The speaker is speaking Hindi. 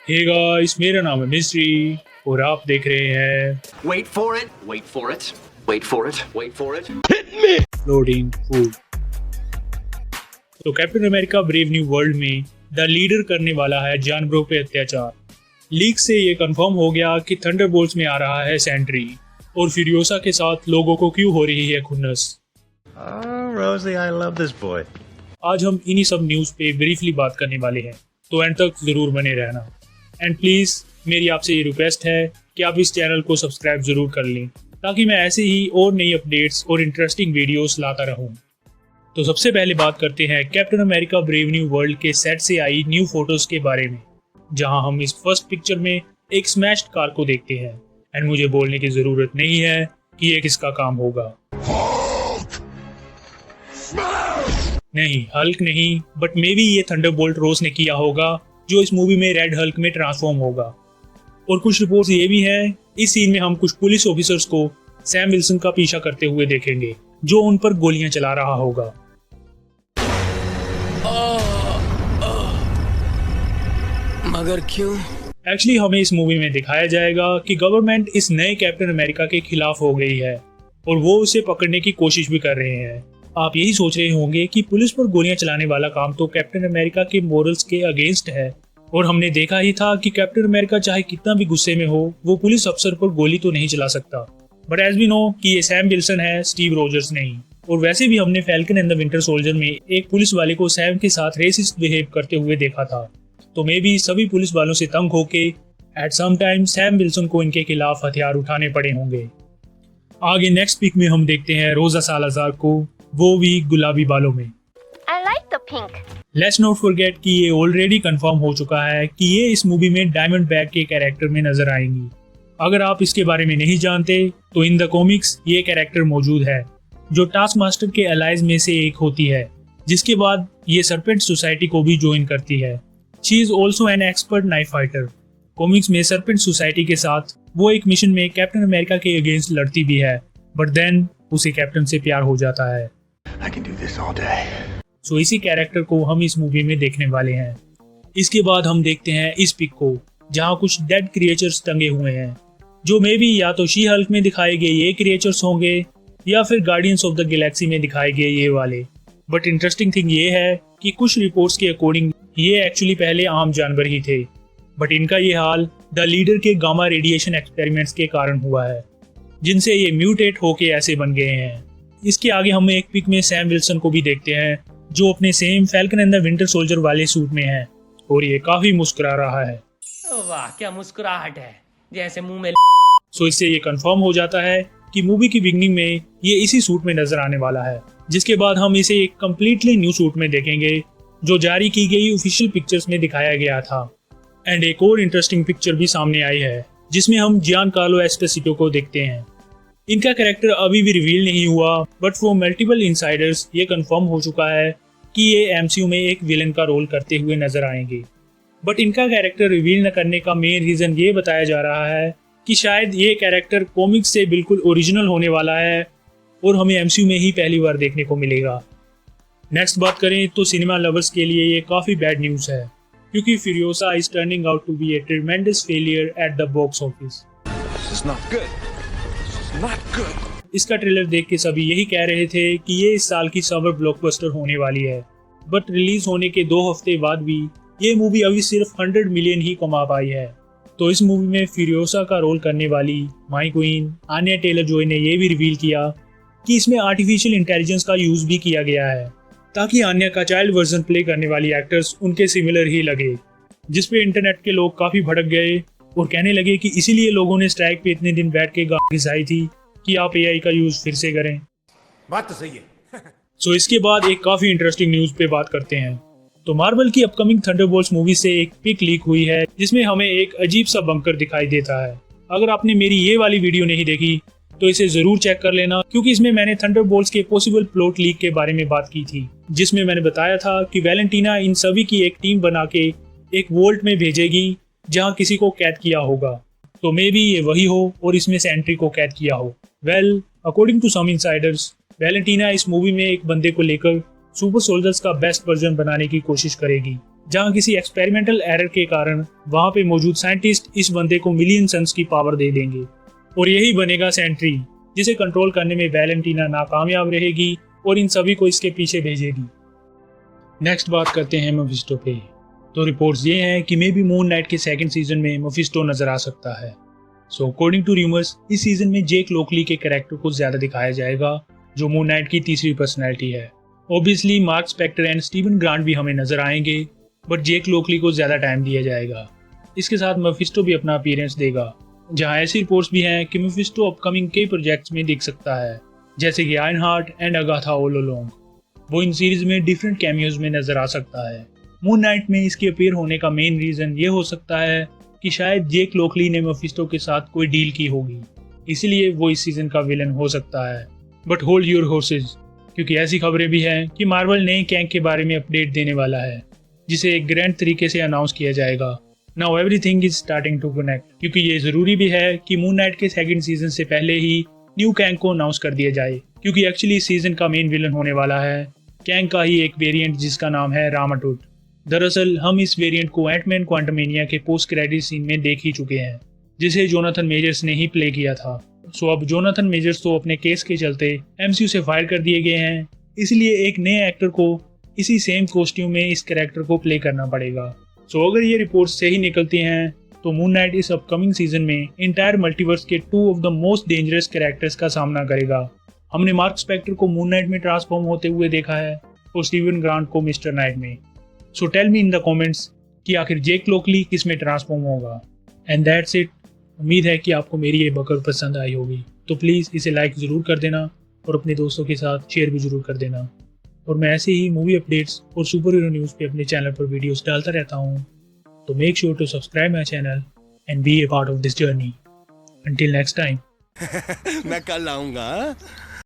हे गाइस, मेरा नाम है मिस्ट्री और आप देख रहे हैं Wait for it. Wait for it. Wait for it. Wait for it. Loading food. तो captain America brave new world में द लीडर करने वाला है जानवरों पे अत्याचार। लीक से ये कंफर्म हो गया कि थंडरबोल्ट्स में आ रहा है सेंट्री और फ्यूरियोसा के साथ लोगों को क्यों हो रही है खुन्नस। Rosie, I love this boy. आज हम इन्हीं सब न्यूज़ पे ब्रीफली बात करने वाले हैं, तो एंड तक जरूर बने रहना। एंड प्लीज़ मेरी आपसे ये रिक्वेस्ट है कि आप इस चैनल को सब्सक्राइब जरूर कर लें ताकि मैं ऐसे ही और नई अपडेट्स और इंटरेस्टिंग वीडियोस लाता रहूं। तो सबसे पहले बात करते हैं captain America brave new world के सेट से आई न्यू फोटोज के बारे में, जहां हम इस फर्स्ट पिक्चर में एक स्मैश्ड कार को देखते हैं। एंड मुझे बोलने की जरूरत नहीं है कि ये किसका काम होगा। नहीं, हल्क नहीं, बट मे बी ये थंडरबोल्ट रोज ने किया होगा जो इस मूवी में रेड हल्क में ट्रांसफॉर्म होगा। और कुछ रिपोर्ट्स ये भी है इस सीन में हम कुछ पुलिस ऑफिसर्स को सैम विल्सन का पीछा करते हुए देखेंगे जो उन पर गोलियां चला रहा होगा। मगर क्यों? एक्चुअली हमें इस मूवी में दिखाया जाएगा कि गवर्नमेंट इस नए कैप्टन अमेरिका के खिलाफ हो गई है और वो उसे पकड़ने की कोशिश भी कर रहे हैं। आप यही सोच रहे होंगे कि पुलिस पर गोलियां चलाने वाला काम तो कैप्टन अमेरिका के मोरल्स के अगेंस्ट है, और हमने देखा ही था कि कैप्टन अमेरिका चाहे कितना भी गुस्से में हो वो पुलिस अफसर पर गोली तो नहीं चला सकता। बट एज वी नो कि ये सैम विल्सन है, स्टीव रोजर्स नहीं। और वैसे भी हमने falcon and the winter soldier में एक पुलिस वाले को सैम के साथ रेसिस्ट बिहेव करते हुए देखा था। तो मे भी सभी पुलिस वालों से तंग होके at some time Sam Wilson को इनके खिलाफ हथियार उठाने पड़े होंगे। आगे नेक्स्ट पिक में हम देखते हैं रोजा सालाजार को, वो भी गुलाबी बालों में। I like the pink. Let's not forget कि ये ऑलरेडी कंफर्म हो चुका है कि ये इस मूवी में डायमंड बैग के कैरेक्टर में नजर आएंगी। अगर आप इसके बारे में नहीं जानते तो इन द कॉमिक्स ये कैरेक्टर मौजूद है जो टास्क मास्टर के अलाइज में से एक होती है, जिसके बाद ये सरपेंट सोसाइटी को भी ज्वाइन करती है। She is also an expert knife fighter. Comics में सरपेंट सोसाइटी के साथ वो एक मिशन में कैप्टन अमेरिका के अगेंस्ट लड़ती भी है, बट देन उसे कैप्टन से प्यार हो जाता है। I can do this all day. सो इसी कैरेक्टर को हम इस मूवी में देखने वाले हैं। इसके बाद हम देखते हैं इस पिक को, जहाँ कुछ डेड क्रिएचर्स टंगे हुए हैं जो मे बी या तो शी हल्क में दिखाए गए ये क्रिएचर्स होंगे या फिर गार्डियंस ऑफ द गैलेक्सी में दिखाए गए ये वाले। बट इंटरेस्टिंग थिंग ये है कि कुछ रिपोर्ट्स के अकॉर्डिंग ये एक्चुअली पहले आम जानवर ही थे, बट इनका ये हाल द लीडर के गामा रेडिएशन एक्सपेरिमेंट्स के कारण हुआ है, जिनसे ये म्यूटेट होके ऐसे बन गए हैं। इसके आगे हम एक पिक में सैम विल्सन को भी देखते हैं जो अपने same falcon and the winter soldier वाले सूट में है और ये काफी मुस्कुरा रहा है। वाह, क्या मुस्कुराहट है, जैसे मुंह में। सो इससे ये कंफर्म हो जाता है कि मूवी की बिगनिंग में ये इसी सूट में नजर आने वाला है, जिसके बाद हम इसे एक कम्प्लीटली न्यू सूट में देखेंगे जो जारी की गई ऑफिशियल पिक्चर्स में दिखाया गया था। एंड एक और इंटरेस्टिंग पिक्चर भी सामने आई है जिसमें हम जियान कार्लो एस्पेसिटो को देखते हैं। इनका कैरेक्टर अभी भी रिवील नहीं हुआ, बट फॉर मल्टीपल इनसाइडर्स ये कंफर्म हो चुका है कि ये एमसीयू में एक विलन का रोल करते हुए नजर आएंगे। बट इनका कैरेक्टर रिवील न करने का मेन रीजन ये बताया जा रहा है कि शायद ये कैरेक्टर कॉमिक्स से बिल्कुल ओरिजिनल होने वाला है और हमें एमसीयू में ही पहली बार देखने को मिलेगा। नेक्स्ट बात करें तो सिनेमा लवर्स के लिए ये काफी बैड न्यूज है, क्योंकि Furiosa is turning out to be a tremendous failure at the box office. इसका ट्रेलर देख के सभी यही कह रहे थे कि ये इस साल की समर ब्लॉकबस्टर होने वाली है, बट रिलीज होने के 2 हफ्ते बाद भी ये मूवी अभी सिर्फ 100 मिलियन ही कमा पाई है। तो इस मूवी में फ्यूरियोसा का रोल करने वाली माई क्वीन आन्या टेलर जॉय ने ये भी रिवील किया कि इसमें आर्टिफिशियल इंटेलिजेंस का यूज भी किया गया है ताकि आन्या का चाइल्ड वर्जन प्ले करने वाली एक्टर्स उनके सिमिलर ही लगे, जिसपे इंटरनेट के लोग काफी भड़क गए और कहने लगे कि इसीलिए लोगों ने स्ट्राइक पे इतने दिन बैठ के गाली घिसाई थी कि आप एआई का यूज फिर से करें। बात तो सही है। सो इसके बाद एक काफी इंटरेस्टिंग न्यूज पे बात करते हैं। तो मार्वल की अपकमिंग थंडरबोल्ट्स मूवी से एक पिक लीक हुई है जिसमें हमें एक अजीब सा बंकर दिखाई देता है। अगर आपने मेरी ये वाली वीडियो नहीं देखी तो इसे जरूर चेक कर लेना, क्योंकि इसमें मैंने थंडरबोल्ट्स के पॉसिबल प्लॉट लीक के बारे में बात की थी, जिसमें मैंने बताया था कि वैलेंटीना इन सभी की एक टीम बना के एक वोल्ट में भेजेगी जहां किसी को कैद किया होगा। तो मे बी ये वही हो और इसमें सेंट्री को कैद किया हो। Well, according to some insiders, Valentina इस मूवी में एक बंदे को लेकर सुपर सोल्जर्स का बेस्ट वर्जन बनाने की कोशिश करेगी जहां किसी एक्सपेरिमेंटल एरर के कारण वहां पे मौजूद साइंटिस्ट इस बंदे को मिलियन सन्स की पावर दे देंगे और यही बनेगा सेंट्री, जिसे कंट्रोल करने में वैलेंटीना नाकामयाब रहेगी और इन सभी को इसके पीछे भेजेगी। नेक्स्ट बात करते हैं मेफिस्टो पे। तो रिपोर्ट्स ये हैं कि मे बी मून नाइट के सेकंड सीजन में मेफिस्टो नजर आ सकता है। सो अकॉर्डिंग टू रूमर्स इस सीजन में जेक लोकली के कैरेक्टर को ज्यादा दिखाया जाएगा, जो मून नाइट की तीसरी पर्सनैलिटी है। Obviously Mark Spector and Steven Grant भी हमें नजर आएंगे, बट जेक लोकली को ज्यादा टाइम दिया जाएगा। इसके साथ मेफिस्टो भी अपना अपीयरेंस देगा, जहां ऐसी रिपोर्ट्स भी हैं कि मेफिस्टो अपकमिंग कई प्रोजेक्ट्स में दिख सकता है, जैसे कि आयरनहार्ट एंड अगाथा ऑल अलोंग। वो इन सीरीज में डिफरेंट कैमियोज में नजर आ सकता है। मून नाइट में इसके अपीयर होने का मेन रीजन ये हो सकता है कि शायद जेक लोकली ने मेफिस्टो के साथ कोई डील की होगी, इसलिए वो इस सीजन का विलन हो सकता है। बट होल्ड योर हॉर्सेस, क्योंकि ऐसी खबरें भी हैं कि मार्वल नए कैंग के बारे में अपडेट देने वाला है, जिसे एक ग्रैंड तरीके से अनाउंस किया जाएगा। Now everything is starting to connect, क्योंकि ये जरूरी भी है कि मून नाइट के सेकंड सीजन से पहले ही न्यू कैंग को अनाउंस कर दिया जाए, क्योंकि एक्चुअली इस सीजन का मेन विलन होने वाला है कैंग का ही एक वेरिएंट, जिसका नाम है रामाटूट। दरअसल हम इस वेरिएंट को एंटमैन क्वांटमेनिया के पोस्ट क्रेडिट सीन में देख ही चुके हैं, जिसे जोनाथन मेजर्स ने ही प्ले किया था। सो अब जोनाथन मेजर्स तो अपने केस के चलते एमसीयू से फायर कर दिए गए हैं, इसलिए एक नए एक्टर को इसी सेम कॉस्ट्यूम में इस कैरेक्टर को प्ले करना पड़ेगा। सो अगर ये रिपोर्ट्स सही निकलती हैं तो मून नाइट इस अपकमिंग सीजन में इंटायर मल्टीवर्स के 2 of the most dangerous characters का सामना करेगा। हमने मार्क स्पेक्टर को मून नाइट में ट्रांसफॉर्म होते हुए देखा है और स्टीवन ग्रांट को मिस्टर नाइट में। So tell me in the comments कि आखिर जेक लोकली किस में ट्रांसफॉर्म होगा। And that's it. उम्मीद है कि आपको मेरी ये बकर पसंद आई होगी, तो प्लीज़ इसे लाइक ज़रूर कर देना और अपने दोस्तों के साथ शेयर भी ज़रूर कर देना। और मैं ऐसे ही मूवी अपडेट्स और सुपर हीरो न्यूज़ पे अपने चैनल पर वीडियोस डालता रहता हूँ, तो make sure to subscribe my channel and be a part of this journey. Until next time. मैं कल आऊंगा।